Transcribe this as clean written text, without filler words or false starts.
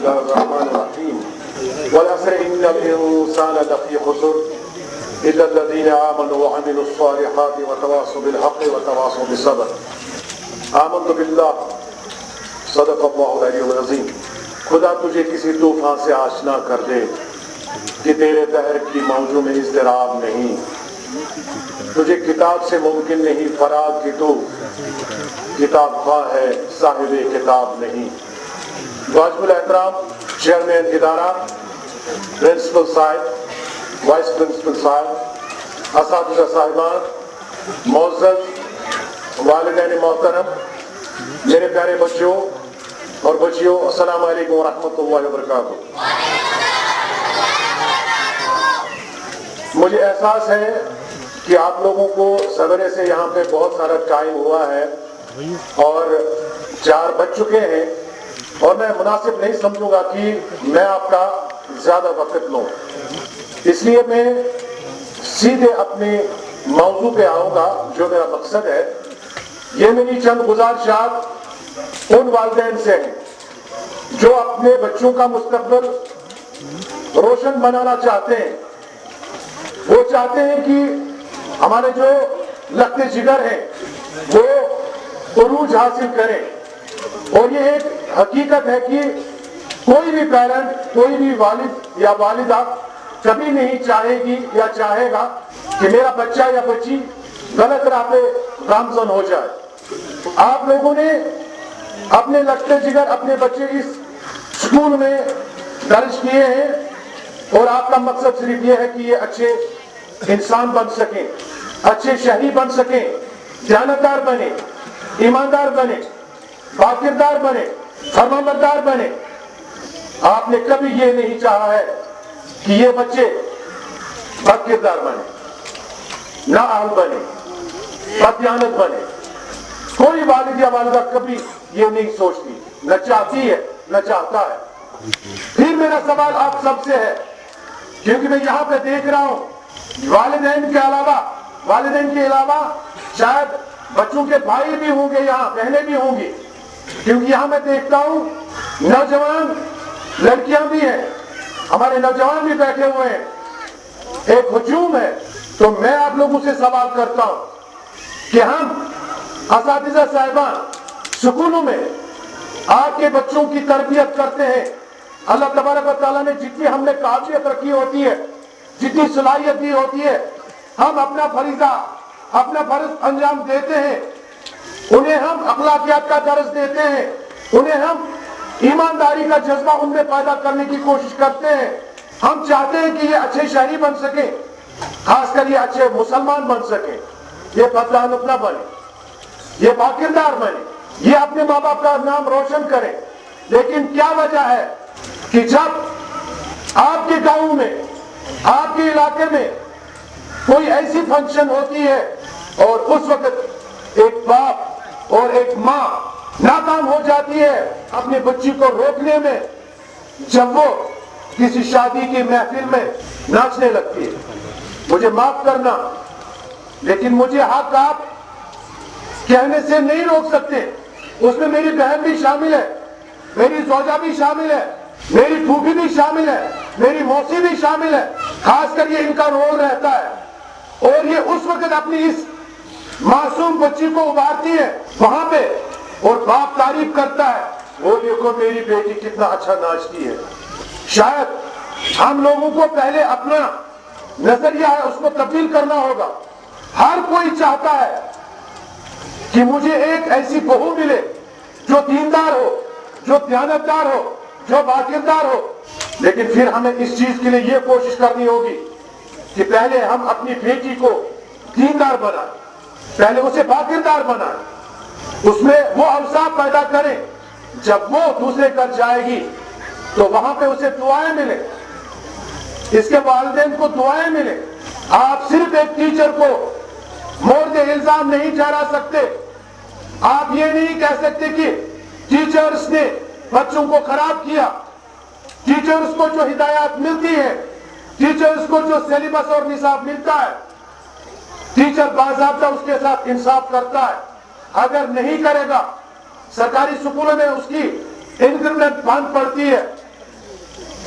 الله الرحمن الرحيم والعصر إن الإنسان لفي خسر إلا الذين آمنوا وعملوا الصالحات وتواصوا بالحق وتواصوا بالصبر آمنت بالله صدق اللہ العلی العظیم۔ خدا تجھے کسی طوفان سے آشنا کر دے کہ تیرے دہر کی موجوں میں اضطراب نہیں، تجھے کتاب سے ممکن نہیں فراغ کی تو کتاب خواہ ہے صاحب کتاب نہیں۔ واجب الاحترام چیئرمین ادارہ، پرنسپل صاحب، وائس پرنسپل صاحب، اساتذہ صاحبان، معزز والدین محترم، میرے پیارے بچوں اور بچیوں، السلام علیکم ورحمۃ اللہ وبرکاتہ۔ مجھے احساس ہے کہ آپ لوگوں کو سویرے سے یہاں پہ بہت سارا ٹائم ہوا ہے اور 4 بج چکے ہیں، اور میں مناسب نہیں سمجھوں گا کہ میں آپ کا زیادہ وقت لوں، اس لیے میں سیدھے اپنے موضوع پہ آؤں گا جو میرا مقصد ہے۔ یہ میری چند گزارشات ان والدین سے ہیں جو اپنے بچوں کا مستقبل روشن بنانا چاہتے ہیں۔ وہ چاہتے ہیں کہ ہمارے جو لخت جگر ہیں وہ عروج حاصل کریں، اور یہ ایک حقیقت ہے کہ کوئی بھی پیرنٹ، کوئی بھی والد یا والدہ کبھی نہیں چاہے گی یا چاہے گا کہ میرا بچہ یا بچی غلط راہ پہ گامزن ہو جائے۔ آپ لوگوں نے اپنے لخت جگر، اپنے بچے اس اسکول میں درج کیے ہیں، اور آپ کا مقصد صرف یہ ہے کہ یہ اچھے انسان بن سکیں، اچھے شہری بن سکیں، دیانتدار بنے، ایماندار بنے، باکردار بنے، فرمانبردار بنے۔ آپ نے کبھی یہ نہیں چاہا ہے کہ یہ بچے باکردار بنے، نااہل بنے، بددیانت بنے۔ کوئی والد یا والدہ کبھی یہ نہیں سوچتی، نہ چاہتی ہے نہ چاہتا ہے۔ پھر میرا سوال آپ سب سے ہے، کیونکہ میں یہاں پہ دیکھ رہا ہوں والدین کے علاوہ شاید بچوں کے بھائی بھی ہوں گے، یہاں بہنیں بھی ہوں گی، کیونکہ یہاں میں دیکھتا ہوں نوجوان لڑکیاں بھی ہیں، ہمارے نوجوان بھی بیٹھے ہوئے ہیں، ایک ہجوم ہے۔ تو میں آپ لوگوں سے سوال کرتا ہوں کہ ہم اساتذہ صاحبان سکولوں میں آپ کے بچوں کی تربیت کرتے ہیں، اللہ تبارک و تعالیٰ نے جتنی ہم نے قابلیت رکھی ہوتی ہے، جتنی صلاحیت دی ہوتی ہے، ہم اپنا فریضہ، اپنا فرض انجام دیتے ہیں، انہیں ہم اخلاقیات کا درس دیتے ہیں، انہیں ہم ایمانداری کا جذبہ ان میں پیدا کرنے کی کوشش کرتے ہیں۔ ہم چاہتے ہیں کہ یہ اچھے شہری بن سکیں، خاص کر یہ اچھے مسلمان بن سکیں، یہ بددیانت نہ بنے، یہ باکردار بنے، یہ اپنے ماں باپ کا نام روشن کریں۔ لیکن کیا وجہ ہے کہ جب آپ کے گاؤں میں، آپ کے علاقے میں کوئی ایسی فنکشن ہوتی ہے اور اس وقت ایک باپ اور ایک ماں ناکام ہو جاتی ہے اپنی بچی کو روکنے میں، جب وہ کسی شادی کی محفل میں ناچنے لگتی ہے، مجھے معاف کرنا لیکن مجھے حق آپ کہنے سے نہیں روک سکتے۔ اس میں میری بہن بھی شامل ہے، میری زوجہ بھی شامل ہے، میری پھوپھی بھی شامل ہے، میری موسی بھی شامل ہے، خاص کر یہ ان کا رول رہتا ہے، اور یہ اس وقت اپنی اس معصوم بچی کو ابھارتی ہے وہاں پہ، اور باپ تعریف کرتا ہے، وہ دیکھو میری بیٹی کتنا اچھا ناچتی ہے۔ شاید ہم لوگوں کو پہلے اپنا نظریہ ہے اس کو تبدیل کرنا ہوگا۔ ہر کوئی چاہتا ہے کہ مجھے ایک ایسی بہو ملے جو دیندار ہو، جو دیانتدار ہو، جو باکردار ہو، لیکن پھر ہمیں اس چیز کے لیے یہ کوشش کرنی ہوگی کہ پہلے ہم اپنی بیٹی کو دیندار بنائیں، پہلے اسے باکردار بنائیں، اس میں وہ اوصاف پیدا کریں، جب وہ دوسرے گھر جائے گی تو وہاں پہ اسے دعائیں ملیں، اس کے والدین کو دعائیں ملیں۔ آپ صرف ایک ٹیچر کو مورد الزام نہیں ٹھہرا سکتے، آپ یہ نہیں کہہ سکتے کہ ٹیچرز نے بچوں کو خراب کیا، ٹیچرز کو جو ہدایات ملتی ہے، ٹیچرز کو جو سیلیبس اور نصاب ملتا ہے، ٹیچر باضابطہ اس کے ساتھ انصاف کرتا ہے۔ اگر نہیں کرے گا، سرکاری سکولوں میں اس کی انکریمنٹ بند پڑتی ہے،